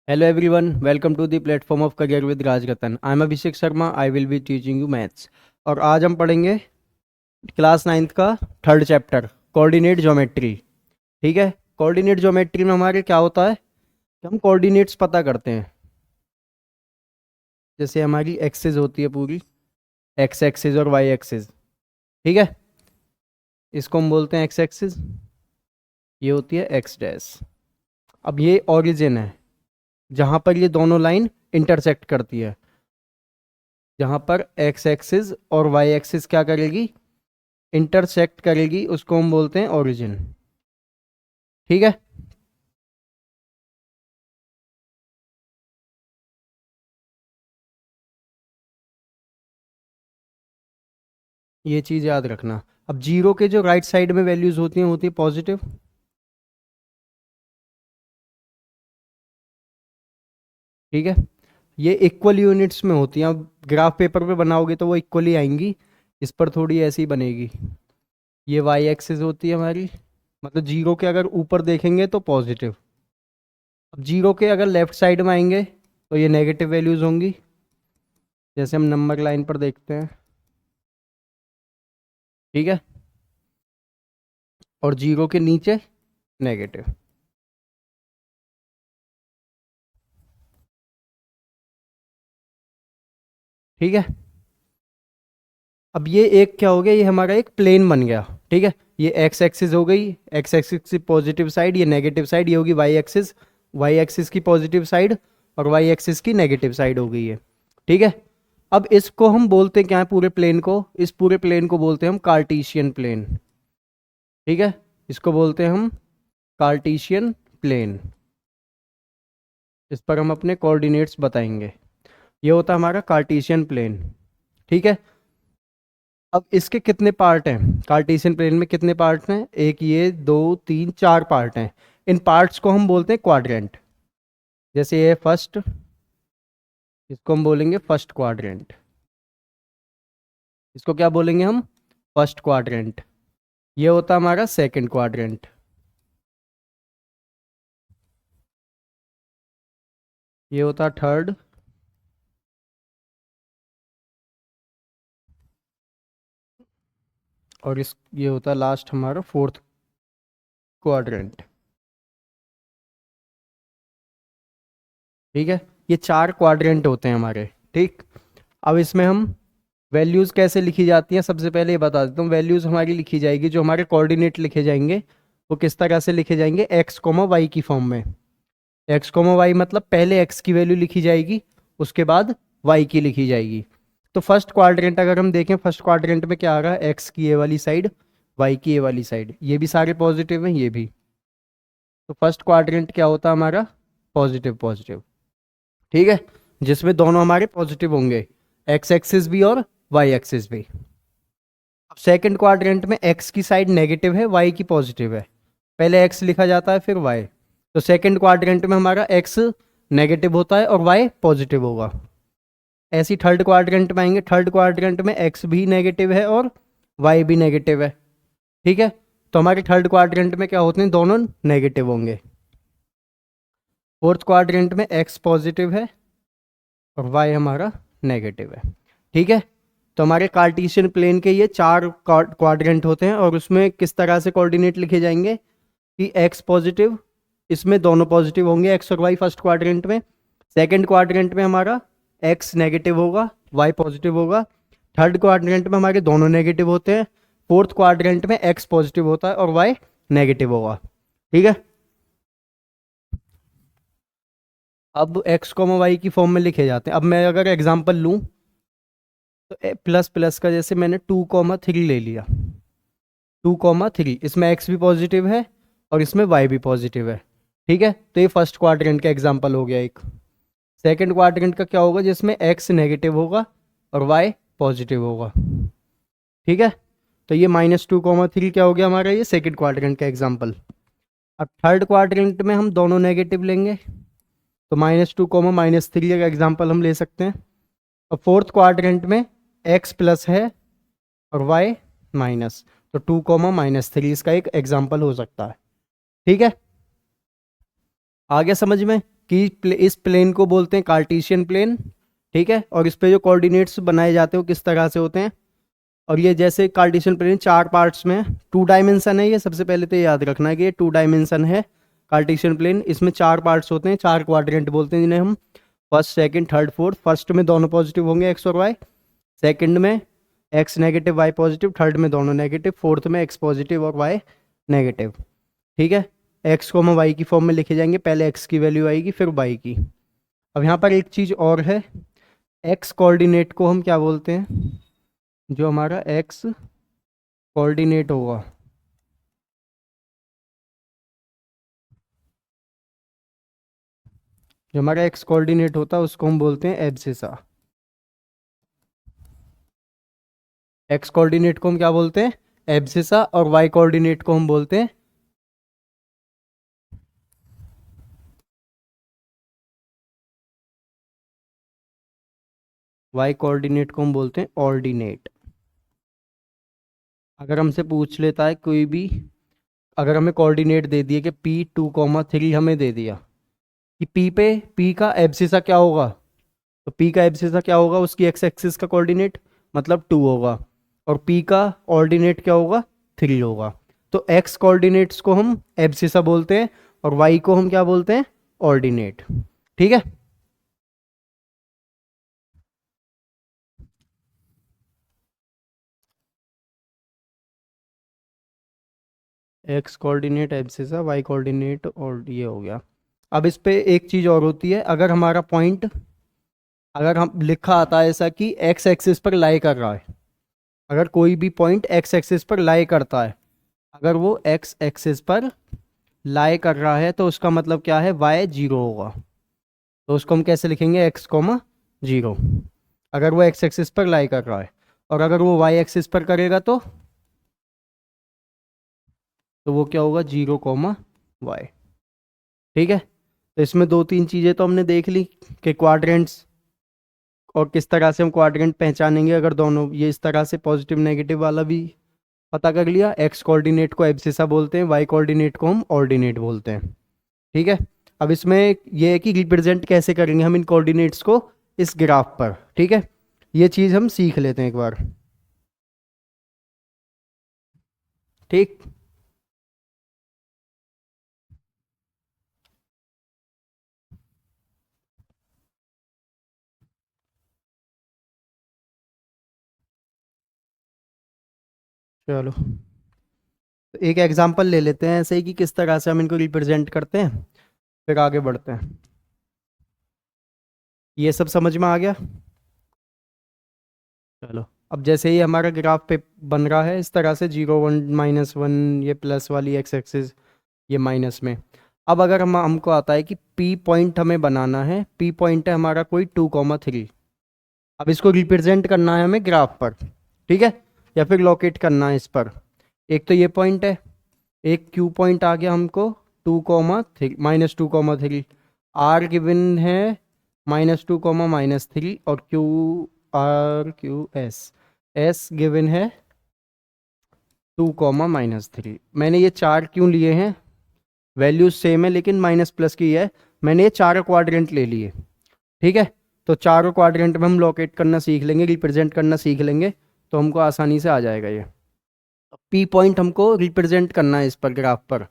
Hello everyone, welcome to the platform of Career with Raj Ratan. I am Abhishek Sharma. I will be teaching you maths. और आज हम पढ़ेंगे class 9th का third chapter coordinate geometry. ठीक है, coordinate geometry में हमारे क्या होता है कि हम कोऑर्डिनेट्स पता करते हैं। जैसे हमारी एक्सिस होती है पूरी, एक्स एक्सिस और वाई एक्सिस। ठीक है, इसको हम बोलते हैं एक्स एक्सिस, ये होती है एक्स डैश। अब ये ओरिजिन है जहाँ पर ये दोनों लाइन इंटरसेक्ट करती है, जहाँ पर एक्स एक्सिस और वाई एक्सिस क्या करेगी, इंटरसेक्ट करेगी, उसको हम बोलते हैं ओरिजिन। ठीक है, ये चीज़ याद रखना। अब जीरो के जो राइट साइड में वैल्यूज होती हैं पॉजिटिव। ठीक है, ये इक्वल यूनिट्स में होती हैं। अब ग्राफ पेपर पे बनाओगे तो वो इक्वली आएंगी, इस पर थोड़ी ऐसी बनेगी। ये वाई एक्सिस होती है हमारी, मतलब जीरो के अगर ऊपर देखेंगे तो पॉजिटिव। अब जीरो के अगर लेफ्ट साइड में आएंगे तो ये नेगेटिव वैल्यूज होंगी, जैसे हम नंबर लाइन पर देखते हैं। ठीक है, और जीरो के नीचे नेगेटिव। ठीक है, अब ये एक क्या हो गया, ये हमारा एक प्लेन बन गया। ठीक है, ये एक्स एक्सिस हो गई, एक्स एक्सिस की पॉजिटिव साइड, ये नेगेटिव साइड, ये होगी वाई एक्सिस की पॉजिटिव साइड और वाई एक्सिस की नेगेटिव साइड हो गई है। ठीक है, अब इसको हम बोलते हैं क्या है, पूरे प्लेन को, इस पूरे प्लेन को बोलते हैं हम कार्टेशियन प्लेन। ठीक है, इसको बोलते हैं हम कार्टेशियन प्लेन। इस पर हम अपने कोऑर्डिनेट्स बताएंगे। ये होता है हमारा कार्टेशियन प्लेन। ठीक है, अब इसके कितने पार्ट हैं, कार्टेशियन प्लेन में कितने पार्ट हैं, एक, ये, दो, तीन, चार पार्ट हैं। इन पार्ट्स को हम बोलते हैं क्वाड्रेंट। जैसे ये फर्स्ट, इसको हम बोलेंगे फर्स्ट क्वाड्रेंट। इसको क्या बोलेंगे हम, फर्स्ट क्वाड्रेंट। ये होता है हमारा सेकंड क्वाड्रेंट। ये होता है थर्ड। और ये होता है लास्ट हमारा फोर्थ क्वाड्रेंट। ठीक है, ये चार क्वाड्रेंट होते हैं हमारे। ठीक, अब इसमें हम वैल्यूज़ कैसे लिखी जाती हैं, सबसे पहले ये बता देता हूँ। वैल्यूज़ हमारी लिखी जाएगी, जो हमारे कोऑर्डिनेट लिखे जाएंगे वो किस तरह से लिखे जाएंगे, एक्स कोमा वाई की फॉर्म में। एक्स कोमा वाई मतलब पहले एक्स की वैल्यू लिखी जाएगी, उसके बाद वाई की लिखी जाएगी। तो फर्स्ट क्वाड्रेंट अगर हम देखें, फर्स्ट क्वाड्रेंट में क्या आ रहा है, एक्स की ये वाली साइड, वाई की ये वाली साइड, ये भी सारे पॉजिटिव हैं, ये भी। तो फर्स्ट क्वाड्रेंट क्या होता है हमारा, पॉजिटिव पॉजिटिव। ठीक है, जिसमें दोनों हमारे पॉजिटिव होंगे, एक्स एक्सिस भी और वाई एक्सिस भी। अब सेकंड क्वाड्रेंट में एक्स की साइड नेगेटिव है, वाई की पॉजिटिव है। पहले एक्स लिखा जाता है फिर वाई। तो सेकंड क्वाड्रेंट में हमारा एक्स नेगेटिव होता है और वाई पॉजिटिव होगा। ऐसी थर्ड क्वाड्रेंट में आएंगे, थर्ड क्वाड्रेंट में एक्स भी नेगेटिव है और वाई भी नेगेटिव है। ठीक है, तो हमारे थर्ड क्वाड्रेंट में क्या होते हैं, दोनों नेगेटिव होंगे। फोर्थ क्वाड्रेंट में एक्स पॉजिटिव है और वाई हमारा नेगेटिव है। ठीक है, तो हमारे कार्टेशियन प्लेन के ये चार क्वाड्रेंट होते हैं, और उसमें किस तरह से कोऑर्डिनेट लिखे जाएंगे कि एक्स पॉजिटिव, इसमें दोनों पॉजिटिव होंगे, एक्स और वाई फर्स्ट क्वाड्रेंट में। सेकंड क्वाड्रेंट में हमारा एक्स नेगेटिव होगा, वाई पॉजिटिव होगा। थर्ड क्वाड्रेंट में हमारे दोनों नेगेटिव होते हैं। फोर्थ क्वाड्रेंट में एक्स पॉजिटिव होता है और वाई नेगेटिव होगा। ठीक है, अब एक्स को वाई की फॉर्म में लिखे जाते हैं। अब मैं अगर एग्जांपल लूँ तो प्लस प्लस का, जैसे मैंने 2,3 ले लिया, 2,3, इसमें एक्स भी पॉजिटिव है और इसमें वाई भी पॉजिटिव है। ठीक है, तो ये फर्स्ट क्वाड्रेंट का एग्जांपल हो गया एक। सेकंड क्वाड्रेंट का क्या होगा, जिसमें एक्स नेगेटिव होगा और वाई पॉजिटिव होगा। ठीक है, तो ये -2,3 क्या हो गया हमारा, ये सेकंड क्वाड्रेंट का एग्जांपल। अब थर्ड क्वाड्रेंट में हम दोनों नेगेटिव लेंगे, तो -2, -3 का एग्जांपल हम ले सकते हैं। और फोर्थ क्वाड्रेंट में एक्स प्लस है और वाई माइनस, तो 2, -3 इसका एक एग्जाम्पल हो सकता है। ठीक है, आ गया समझ में। कि इस प्लेन को बोलते हैं कार्टेशियन प्लेन, ठीक है, और इस पे जो कोऑर्डिनेट्स बनाए जाते हैं वो किस तरह से होते हैं। और ये जैसे कार्टेशियन प्लेन 4 पार्ट्स में 2 डायमेंशन है, ये सबसे पहले तो याद रखना है कि ये 2 डायमेंशन है कार्टेशियन प्लेन। इसमें 4 पार्ट्स होते हैं, 4 क्वाड्रेंट बोलते हैं जिन्हें हम, first second third fourth. First में दोनों पॉजिटिव होंगे एक्स और वाई, सेकंड में X negative Y positive, third में दोनों नेगेटिव, फोर्थ में एक्स पॉजिटिव और वाई नेगेटिव, ठीक है। एक्स को हम वाई की फॉर्म में लिखे जाएंगे, पहले एक्स की वैल्यू आएगी फिर वाई की। अब यहाँ पर एक चीज़ और है, एक्स कोऑर्डिनेट को हम क्या बोलते हैं, जो हमारा एक्स कोऑर्डिनेट होगा, जो हमारा एक्स कोऑर्डिनेट होता है उसको हम बोलते हैं एब्सिसा। एक्स कोऑर्डिनेट को हम क्या बोलते हैं, एब्सिसा, और वाई कोऑर्डिनेट को हम बोलते हैं, वाई कोऑर्डिनेट को हम बोलते हैं ऑर्डिनेट। अगर हमसे पूछ लेता है कोई भी, अगर हमें कोऑर्डिनेट दे दिए कि P2,3 हमें दे दिया कि P का एब्सिसा क्या होगा, तो P का एब्सिसा क्या होगा, उसकी एक्स एक्सिस का कोऑर्डिनेट मतलब 2 होगा, और P का ऑर्डिनेट क्या होगा, 3 होगा। तो एक्स कोऑर्डिनेट्स को हम एब्सिसा बोलते हैं और वाई को हम क्या बोलते हैं, ऑर्डिनेट, ठीक है। X coordinate abscissa, Y coordinate, और ये हो गया। अब इस पे एक चीज़ और होती है, अगर हमारा पॉइंट, अगर हम लिखा आता है ऐसा कि एक्स एक्सिस पर लाई कर रहा है, अगर कोई भी पॉइंट एक्स एक्सिस पर लाई करता है, अगर वो एक्स एक्सिस पर लाई कर रहा है तो उसका मतलब क्या है, वाई जीरो होगा। तो उसको हम कैसे लिखेंगे, एक्स कोमा जीरो, अगर वो एक्स एक्सिस पर लाई कर रहा है। और अगर वो वाई एक्सिस पर करेगा तो वो क्या होगा, 0,y, ठीक है। तो इसमें 2-3 चीज़ें तो हमने देख ली कि क्वाड्रेंट्स और किस तरह से हम क्वाड्रेंट पहचानेंगे, अगर दोनों ये इस तरह से पॉजिटिव नेगेटिव वाला भी पता कर लिया। एक्स कोऑर्डिनेट को एब्सिसा बोलते हैं, वाई कोऑर्डिनेट को हम ऑर्डिनेट बोलते हैं, ठीक है। अब इसमें ये है कि रिप्रेजेंट कैसे करेंगे हम इन कोऑर्डिनेट्स को इस ग्राफ पर, ठीक है। ये चीज़ हम सीख लेते हैं एक बार, ठीक। चलो, तो एक एग्जांपल ले लेते हैं ऐसे ही कि किस तरह से हम इनको रिप्रेजेंट करते हैं, फिर आगे बढ़ते हैं। ये सब समझ में आ गया। चलो, अब जैसे ही हमारा ग्राफ पे बन रहा है इस तरह से 0, 1, -1, ये प्लस वाली एक्स एक्सिस, ये माइनस में। अब अगर हमको आता है कि पी पॉइंट हमें बनाना है, पी पॉइंट है हमारा कोई 2,3, अब इसको रिप्रेजेंट करना है हमें ग्राफ पर, ठीक है, या फिर लोकेट करना है इस पर। एक तो ये पॉइंट है, एक क्यू पॉइंट आ गया हमको 2,3 -2,3, आर गिवन है -2, -3, और एस गिवन है 2, -3। मैंने ये 4 क्यों लिए हैं, वैल्यूज सेम है लेकिन माइनस प्लस की है, मैंने ये 4 क्वाड्रेंट ले लिए, ठीक है। तो चारों क्वाड्रेंट में हम लोकेट करना सीख लेंगे, रिप्रेजेंट करना सीख लेंगे, तो हमको आसानी से आ जाएगा ये। पी पॉइंट हमको रिप्रेजेंट करना है इस पर ग्राफ पर।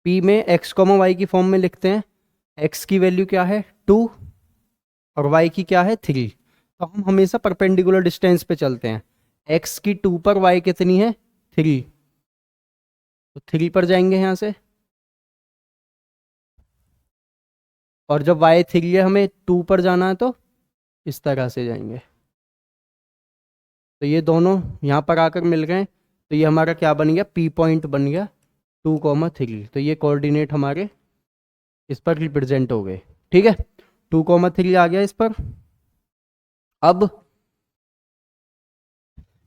पी में एक्स कॉमा वाई की फॉर्म में लिखते हैं, एक्स की वैल्यू क्या है 2 और वाई की क्या है 3। तो हम हमेशा परपेंडिकुलर डिस्टेंस पे चलते हैं, एक्स की 2 पर वाई कितनी है 3, तो 3 पर जाएंगे यहाँ से, और जब वाई 3 है हमें 2 पर जाना है तो इस तरह से जाएंगे। तो ये दोनों यहाँ पर आकर मिल गए, तो ये हमारा क्या बन गया, पी पॉइंट बन गया 2,3। तो ये कोऑर्डिनेट हमारे इस पर रिप्रेजेंट हो गए, ठीक है। 2,3 आ गया इस पर। अब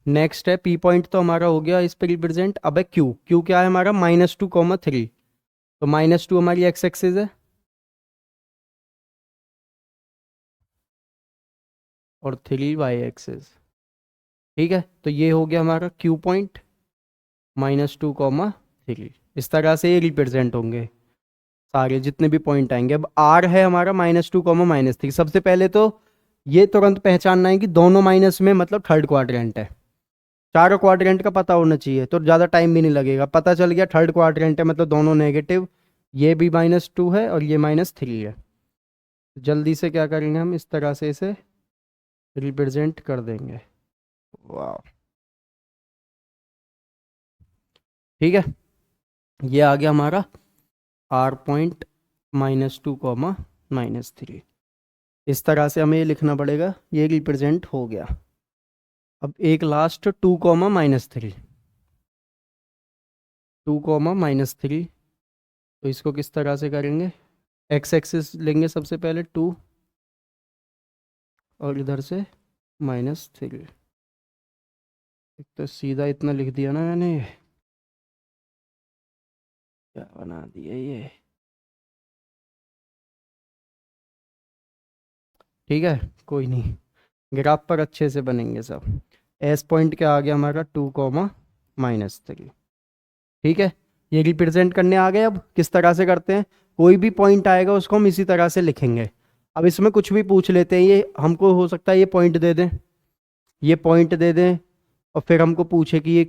नेक्स्ट है, पी पॉइंट तो हमारा हो गया इस पर रिप्रेजेंट। अब है क्यू, क्यू क्या है हमारा -2,3, तो -2 हमारी एक्स एक्सिस है और 3 वाई एक्सिस, ठीक है। तो ये हो गया हमारा क्यू पॉइंट -2,3, इस तरह से ये रिप्रेजेंट होंगे। सारे जितने भी पॉइंट आएंगे। अब आर है हमारा -2, -3। सबसे पहले तो ये तुरंत पहचानना है कि दोनों माइनस में मतलब थर्ड क्वाड्रेंट है। चारों क्वाड्रेंट का पता होना चाहिए तो ज़्यादा टाइम भी नहीं लगेगा। पता चल गया थर्ड क्वाड्रेंट है मतलब दोनों नेगेटिव, ये भी -2 है और ये -3 है। जल्दी से क्या करेंगे हम, इस तरह से इसे रिप्रेजेंट कर देंगे। वाह, ठीक है। ये आ गया हमारा आर पॉइंट -2, -3। इस तरह से हमें ये लिखना पड़ेगा, ये रिप्रेजेंट हो गया। अब एक लास्ट 2, -3, 2, -3। तो इसको किस तरह से करेंगे, एक्स एक्सिस लेंगे सबसे पहले 2 और इधर से -3। एक तो सीधा इतना लिख दिया ना मैंने, क्या बना दिया ये। ठीक है, कोई नहीं, ग्राफ पर अच्छे से बनेंगे सब। एस पॉइंट क्या आ गया हमारा, 2, -3। ठीक है, ये रिप्रेजेंट करने आ गए। अब किस तरह से करते हैं, कोई भी पॉइंट आएगा उसको हम इसी तरह से लिखेंगे। अब इसमें कुछ भी पूछ लेते हैं, ये हमको हो सकता है ये पॉइंट दे दें, ये पॉइंट दे दें और फिर हमको पूछे कि ये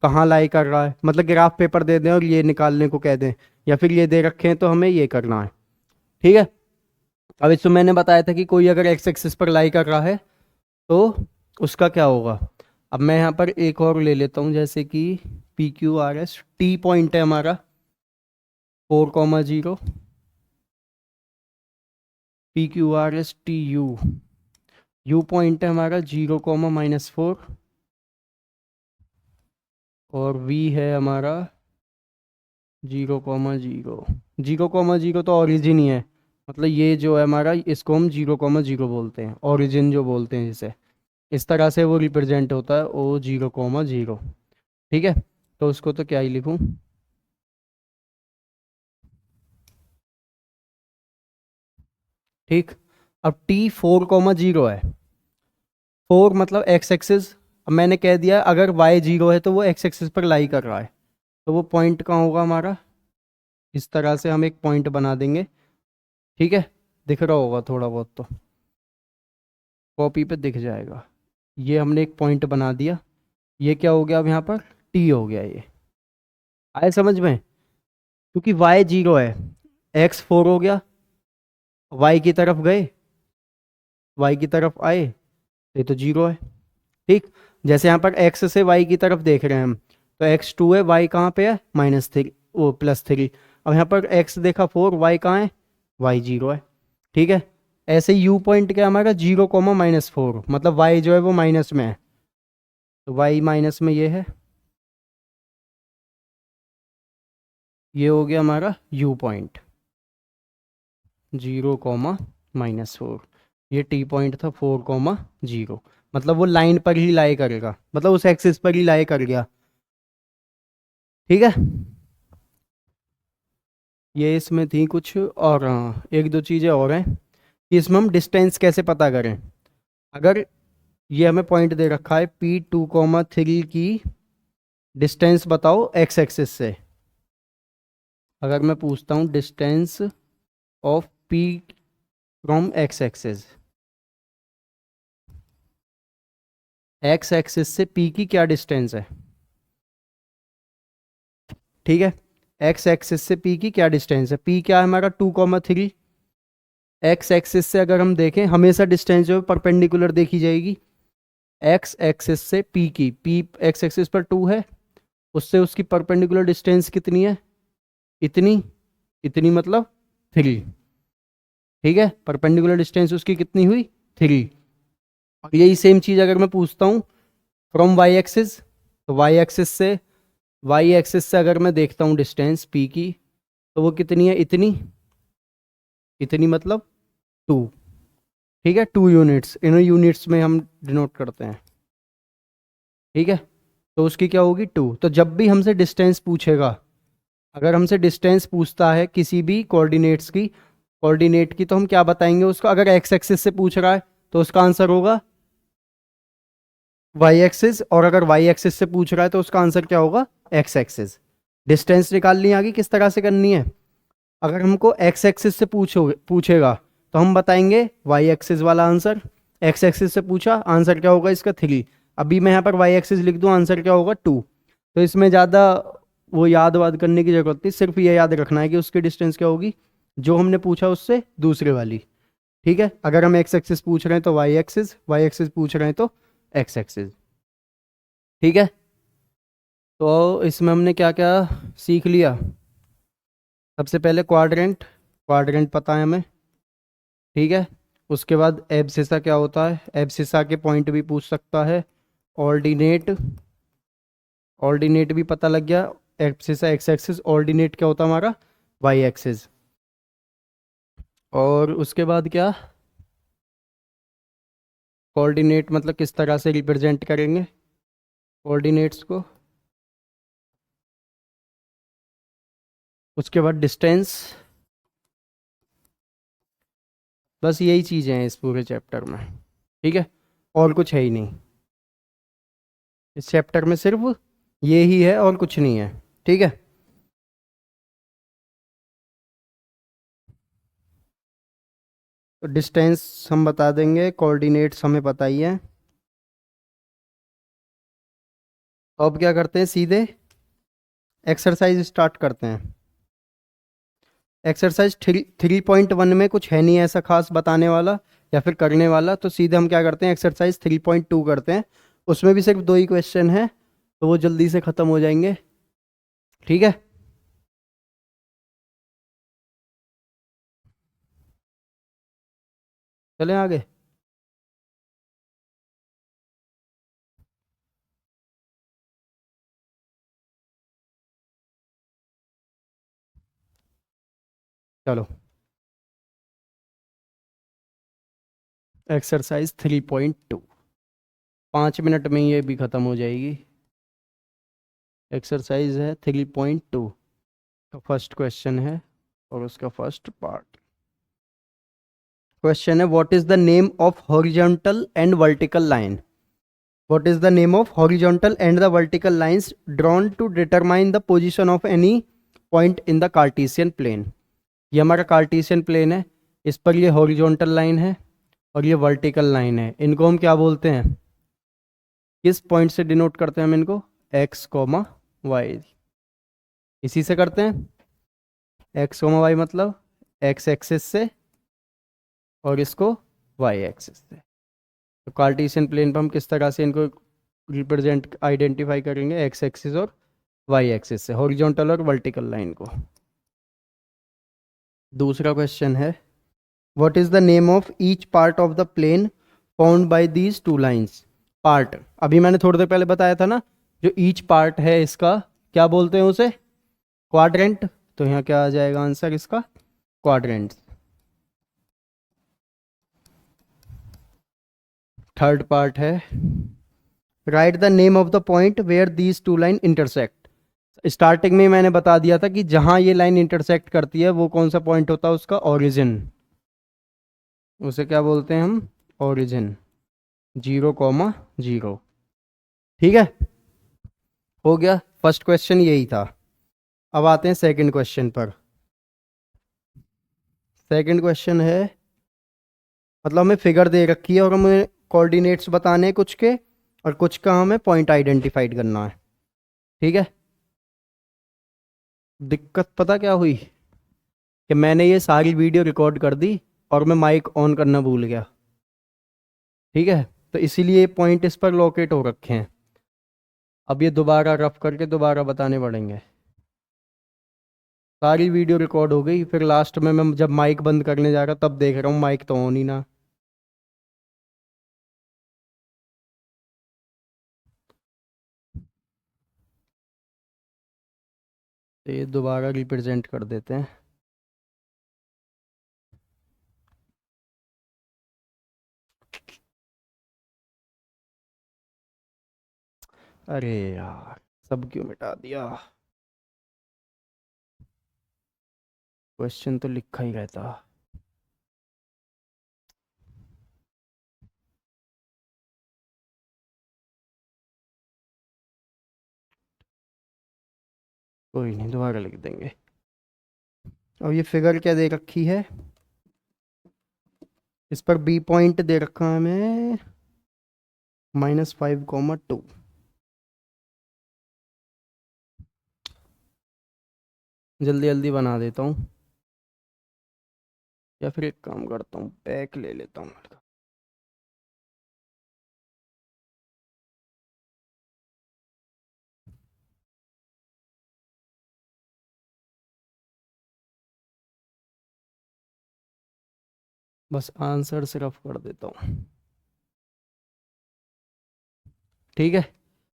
कहाँ लाई कर रहा है, मतलब ग्राफ पेपर दे दें और ये निकालने को कह दें, या फिर ये दे रखे हैं तो हमें ये करना है। ठीक है, अब इसमें मैंने बताया था कि कोई अगर एक्स एक्सिस पर लाई कर रहा है तो उसका क्या होगा। अब मैं यहाँ पर एक और ले लेता हूँ, जैसे कि PQRS, टी पॉइंट है हमारा 4, 0, PQRS TU, यू पॉइंट है हमारा 0, -4 और V है हमारा 0, 0। 0, 0 तो ओरिजिन ही है, मतलब ये जो है हमारा, इसको हम 0, 0 बोलते हैं, ओरिजिन जो बोलते हैं जिसे। इस तरह से वो रिप्रेजेंट होता है O 0, 0। ठीक है, तो उसको तो क्या ही लिखूं, ठीक। अब T 4, 0 है, 4 मतलब एक्स एक्सिस। अब मैंने कह दिया अगर Y 0 है तो वो एक्स एक्सिस पर लाई कर रहा है, तो वो पॉइंट कहाँ होगा हमारा, इस तरह से हम एक पॉइंट बना देंगे। ठीक है, दिख रहा होगा थोड़ा बहुत तो, कॉपी पे दिख जाएगा। ये हमने एक पॉइंट बना दिया, ये क्या हो गया अब यहाँ पर, T हो गया। ये आए समझ में, क्योंकि Y 0 है, X 4 हो गया, Y की तरफ गए, Y की तरफ आए, ये तो 0 है। ठीक, जैसे यहाँ पर X से Y की तरफ देख रहे हैं हम, तो X 2 है, Y कहाँ पे है, -3, वो +3। अब यहाँ पर X देखा 4, Y कहाँ है, Y 0 है। ठीक है, ऐसे U पॉइंट क्या है हमारा, 0, -4, मतलब Y जो है वो माइनस में है, तो Y माइनस में ये है, ये हो गया हमारा U पॉइंट 0, -4। ये T पॉइंट था 4, 0, मतलब वो लाइन पर ही लाई करेगा, मतलब उस एक्सिस पर ही लाई कर गया। ठीक है, ये इसमें थी कुछ और, हाँ, एक दो चीज़ें और हैं कि इसमें हम डिस्टेंस कैसे पता करें। अगर ये हमें पॉइंट दे रखा है P 2, 3 की डिस्टेंस बताओ एक्स एक्सिस से, अगर मैं पूछता हूँ distance of P from x axis, x axis से P की क्या डिस्टेंस है। ठीक है, एक्स एक्सिस से P की क्या डिस्टेंस है, P क्या है हमारा 2, 3। एक्स एक्सिस से अगर हम देखें, हमेशा डिस्टेंस जो है परपेंडिकुलर देखी जाएगी, एक्स एक्सिस से P की, P एक्स एक्सिस पर 2 है, उससे उसकी परपेंडिकुलर डिस्टेंस कितनी है, इतनी, इतनी मतलब 3। ठीक है, परपेंडिकुलर डिस्टेंस उसकी कितनी हुई, 3। और यही सेम चीज़ अगर मैं पूछता हूँ फ्रॉम वाई एक्सिस, तो वाई एक्सिस से अगर मैं देखता हूँ डिस्टेंस P की, तो वो कितनी है, इतनी, इतनी मतलब 2। ठीक है, 2 यूनिट्स, इन यूनिट्स में हम डिनोट करते हैं। ठीक है, तो उसकी क्या होगी 2। तो जब भी हमसे डिस्टेंस पूछेगा, अगर हमसे डिस्टेंस पूछता है किसी भी कोऑर्डिनेट्स की, कोऑर्डिनेट की, तो हम क्या बताएंगे उसको, अगर एक्स एक्सिस से पूछ रहा है तो उसका आंसर होगा वाई एक्सिस, और अगर वाई एक्सिस से पूछ रहा है तो उसका आंसर क्या होगा, एक्स एक्सिस। डिस्टेंस निकालनी आ गई, किस तरह से करनी है, अगर हमको एक्स एक्सिस से पूछेगा तो हम बताएंगे वाई एक्सिस वाला आंसर। एक्स एक्सिस से पूछा, आंसर क्या होगा इसका 3। अभी मैं यहाँ पर वाई एक्सिस लिख दूँ, आंसर क्या होगा 2। तो इसमें ज़्यादा वो याद वाद करने की जरूरत नहीं, सिर्फ ये याद रखना है कि उसकी डिस्टेंस क्या होगी जो हमने पूछा उससे दूसरे वाली। ठीक है, अगर हम एक्स एक्सिस पूछ रहे हैं तो वाई एक्सिस पूछ रहे हैं तो एक्स एक्सिस। ठीक है, तो इसमें हमने क्या क्या सीख लिया। सबसे पहले क्वाड्रेंट, क्वाड्रेंट पता है हमें। ठीक है, उसके बाद एब्सिसा क्या होता है, एब्सिसा के पॉइंट भी पूछ सकता है। ऑर्डिनेट, ऑर्डिनेट भी पता लग गया। एब्सिसा एक्स एक्सिस, ऑर्डिनेट क्या होता है हमारा वाई एक्सिस। और उसके बाद क्या, कोऑर्डिनेट मतलब किस तरह से रिप्रेजेंट करेंगे कोऑर्डिनेट्स को। उसके बाद डिस्टेंस। बस यही चीज़ें हैं इस पूरे चैप्टर में। ठीक है, और कुछ है ही नहीं इस चैप्टर में, सिर्फ ये ही है और कुछ नहीं है। ठीक है, तो डिस्टेंस हम बता देंगे, कोऑर्डिनेट्स हमें पता ही है। तो अब क्या करते हैं, सीधे एक्सरसाइज स्टार्ट करते हैं। एक्सरसाइज 3.1 में कुछ है नहीं ऐसा खास बताने वाला या फिर करने वाला, तो सीधे हम क्या करते हैं एक्सरसाइज 3.2 करते हैं। उसमें भी सिर्फ 2 ही क्वेश्चन हैं, तो वो जल्दी से ख़त्म हो जाएंगे। ठीक है, चलें आगे। चलो, एक्सरसाइज 3.2, 5 मिनट में ये भी ख़त्म हो जाएगी। एक्सरसाइज है 3.2 का फर्स्ट क्वेश्चन है और उसका फर्स्ट पार्ट। क्वेश्चन है, what is the name of horizontal and vertical line. What is the name of horizontal and the vertical lines drawn to determine the position of any point in the Cartesian plane। ये हमारा Cartesian plane है, इस पर ये horizontal line है और ये vertical line है। इनको हम क्या बोलते हैं, किस पॉइंट से डिनोट करते हैं हम इनको, एक्स कॉमा वाई। इसी से करते हैं, एक्स कॉमा वाई मतलब एक्स एक्सिस से और इसको वाई एक्सिस से। तो कार्टेशियन प्लेन पर हम किस तरह से इनको रिप्रेजेंट आइडेंटिफाई करेंगे, एक्स एक्सिस और वाई एक्सिस से, हॉरिजॉन्टल और वर्टिकल लाइन को। दूसरा क्वेश्चन है, what is the name of each part of the plane found by these two lines. Part अभी मैंने थोड़ी देर पहले बताया था ना, जो ईच पार्ट है इसका क्या बोलते हैं उसे, क्वाड्रेंट। तो यहाँ क्या आ जाएगा आंसर इसका, क्वाड्रेंट। थर्ड पार्ट है, write the name of the point where these two line intersect. Starting में मैंने बता दिया था कि जहां ये लाइन इंटरसेक्ट करती है वो कौन सा पॉइंट होता है, उसका ओरिजिन। उसे क्या बोलते हैं हम, ओरिजिन, 0,0। ठीक है, हो गया। फर्स्ट क्वेश्चन यही था। अब आते हैं सेकंड क्वेश्चन पर। सेकंड क्वेश्चन है, मतलब हमें फिगर दे रखी है और हमें कोऑर्डिनेट्स बताने हैं कुछ के, और कुछ का हमें पॉइंट आइडेंटिफाइड करना है। ठीक है, दिक्कत पता क्या हुई कि मैंने ये सारी वीडियो रिकॉर्ड कर दी और मैं माइक ऑन करना भूल गया। ठीक है, तो इसीलिए पॉइंट इस पर लोकेट हो रखे हैं। अब ये दोबारा रफ करके दोबारा बताने पड़ेंगे। सारी वीडियो रिकॉर्ड हो गई, फिर लास्ट में मैं जब माइक बंद करने जा रहा तब देख रहा हूँ माइक तो ऑन ही ना। तो ये दोबारा रिप्रेजेंट कर देते हैं। अरे यार, सब क्यों मिटा दिया, क्वेश्चन तो लिखा ही रहता। कोई नहीं, दोबारा लिख देंगे। और ये फिगर क्या दे रखी है, इस पर बी पॉइंट दे रखा है हमें -5,2। जल्दी जल्दी बना देता हूँ, या फिर एक काम करता हूँ, बैक ले लेता हूँ। बस आंसर सिर्फ कर देता हूँ। ठीक है,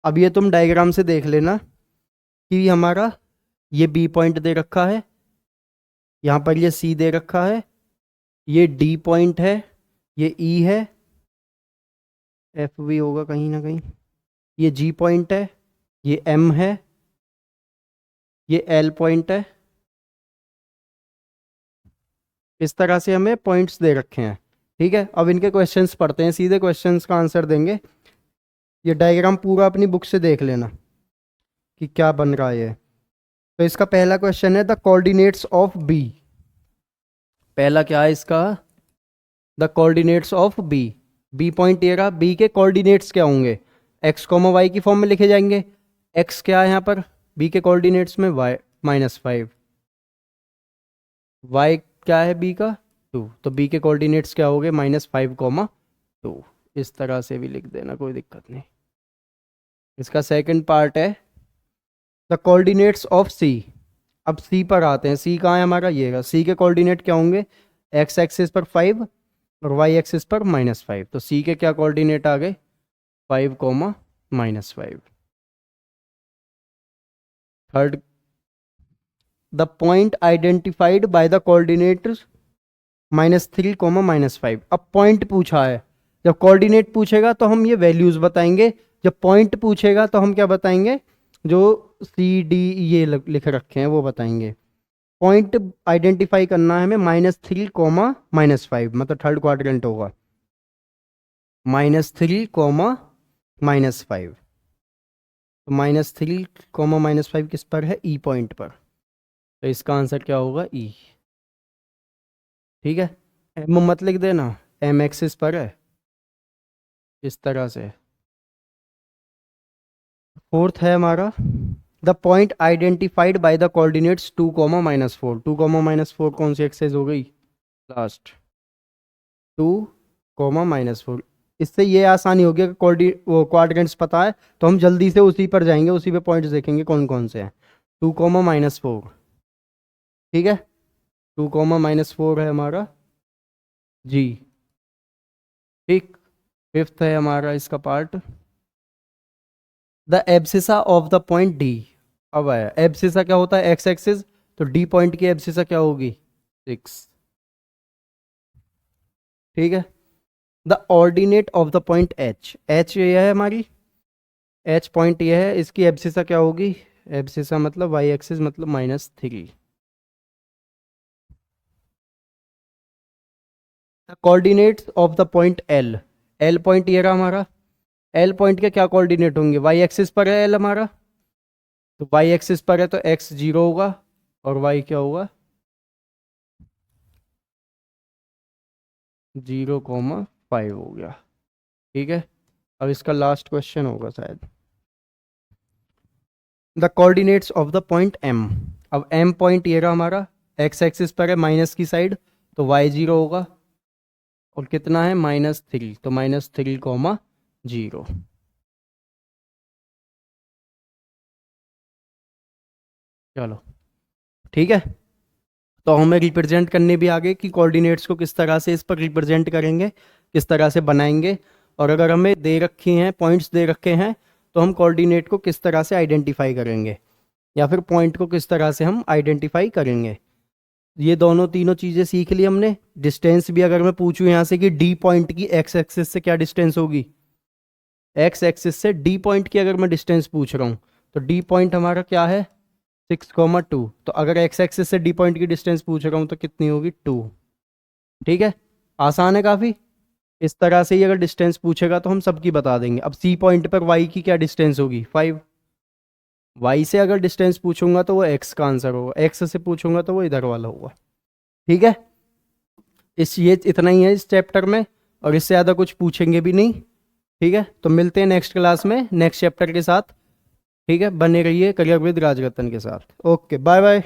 अब ये तुम डायग्राम से देख लेना कि हमारा ये बी पॉइंट दे रखा है, यहाँ पर ये सी दे रखा है, ये डी पॉइंट है, ये ई है, एफ भी होगा कहीं ना कहीं, ये जी पॉइंट है, ये एम है, ये एल पॉइंट है। इस तरह से हमें पॉइंट्स दे रखे हैं। ठीक है, अब इनके क्वेश्चंस पढ़ते हैं, सीधे क्वेश्चंस का आंसर देंगे। ये डायग्राम पूरा अपनी बुक से देख लेना कि क्या बन रहा है ये। तो इसका पहला क्वेश्चन है द कोऑर्डिनेट्स ऑफ बी। पहला क्या है इसका, the coordinates of B. B point ये रहा, बी के कोऑर्डिनेट्स क्या होंगे, एक्स कॉमा वाई की फॉर्म में लिखे जाएंगे। एक्स क्या है यहाँ पर बी के कोऑर्डिनेट्स में, वाई -5, वाई क्या है बी का 2, तो बी के कोऑर्डिनेट्स क्या हो गए -5,2। इस तरह से भी लिख देना, कोई दिक्कत नहीं। इसका सेकंड पार्ट है द कोऑर्डिनेट्स ऑफ सी। अब सी पर आते हैं, सी कहाँ है हमारा, ये सी के कोऑर्डिनेट क्या होंगे, एक्स एक्सिस पर 5 और वाई एक्सिस पर -5, तो सी के क्या कोऑर्डिनेट आ गए 5, -5। Third, the point identified by the coordinators -3, -5। अब पॉइंट पूछा है, जब कोऑर्डिनेट पूछेगा तो हम ये वैल्यूज बताएंगे, जब पॉइंट पूछेगा तो हम क्या बताएंगे, जो सी डी ये लिख रखे हैं वो बताएंगे। पॉइंट आइडेंटिफाई करना है हमें -3, -5, मतलब थर्ड क्वाड्रेंट होगा -3, -5। तो -3, -5 किस पर है, ई पॉइंट पर, तो इसका आंसर क्या होगा ई। ठीक है, एम मत लिख देना, एम एक्सिस पर है इस तरह से। फोर्थ है हमारा the point identified by the coordinates 2, -4। 2, -4 कौन सी एक्सेस हो गई, लास्ट 2, -4। इससे ये आसानी होगी कि वो क्वाड्रेंट्स पता है तो हम जल्दी से उसी पर जाएंगे, उसी पे पॉइंट्स देखेंगे कौन कौन से हैं। 2, -4। ठीक है, 2, -4 है हमारा जी। ठीक, फिफ्थ है हमारा इसका part the abscissa of the point D. अब आया एब्सिसा क्या होता है, एक्स एक्सिस, तो डी पॉइंट की एब्सिसा क्या होगी 6। ठीक है, the ordinate of the point H. H ये है हमारी, एच पॉइंट ये है, इसकी एब्सिसा क्या होगी, एब्सिसा मतलब वाई एक्सिस मतलब -3। The coordinates of the point L. L point ये रहा हमारा, एल पॉइंट के क्या कोऑर्डिनेट होंगे, वाई एक्सिस पर है एल हमारा, तो वाई एक्सिस पर है तो एक्स 0 होगा और वाई क्या होगा 0,5 हो गया। ठीक है, अब इसका लास्ट क्वेश्चन होगा शायद, the coordinates of the point M. अब एम पॉइंट ये रहा हमारा, एक्स एक्सिस पर है माइनस की साइड, तो वाई 0 होगा और कितना है -3, तो -3,0। चलो ठीक है, तो हमें रिप्रेजेंट करने भी आगे कि कोऑर्डिनेट्स को किस तरह से इस पर रिप्रेजेंट करेंगे, किस तरह से बनाएंगे, और अगर हमें दे रखी हैं पॉइंट्स दे रखे हैं तो हम कोऑर्डिनेट को किस तरह से आइडेंटिफाई करेंगे, या फिर पॉइंट को किस तरह से हम आइडेंटिफाई करेंगे। ये दोनों तीनों चीज़ें सीख ली हमने। डिस्टेंस भी अगर मैं पूछूं यहाँ से कि डी पॉइंट की एक्स एक्सिस से क्या डिस्टेंस होगी, एक्स एक्सिस से डी पॉइंट की अगर मैं डिस्टेंस पूछ रहा हूँ तो डी पॉइंट हमारा क्या है 6,2। तो अगर एक्स एक्सिस से डी पॉइंट की डिस्टेंस पूछ रहा हूँ तो कितनी होगी 2। ठीक है, आसान है काफ़ी। इस तरह से ही अगर डिस्टेंस पूछेगा तो हम सबकी बता देंगे। अब सी पॉइंट पर वाई की क्या डिस्टेंस होगी 5, वाई से अगर डिस्टेंस पूछूंगा तो वो एक्स का आंसर होगा, एक्स से पूछूंगा तो वो इधर वाला होगा। ठीक है, ये इतना ही है इस चैप्टर में, और इससे ज़्यादा कुछ पूछेंगे भी नहीं। ठीक है, तो मिलते हैं नेक्स्ट क्लास में नेक्स्ट चैप्टर के साथ। ठीक है, बने रहिए करियर विद राजरतन के साथ। Okay, bye bye.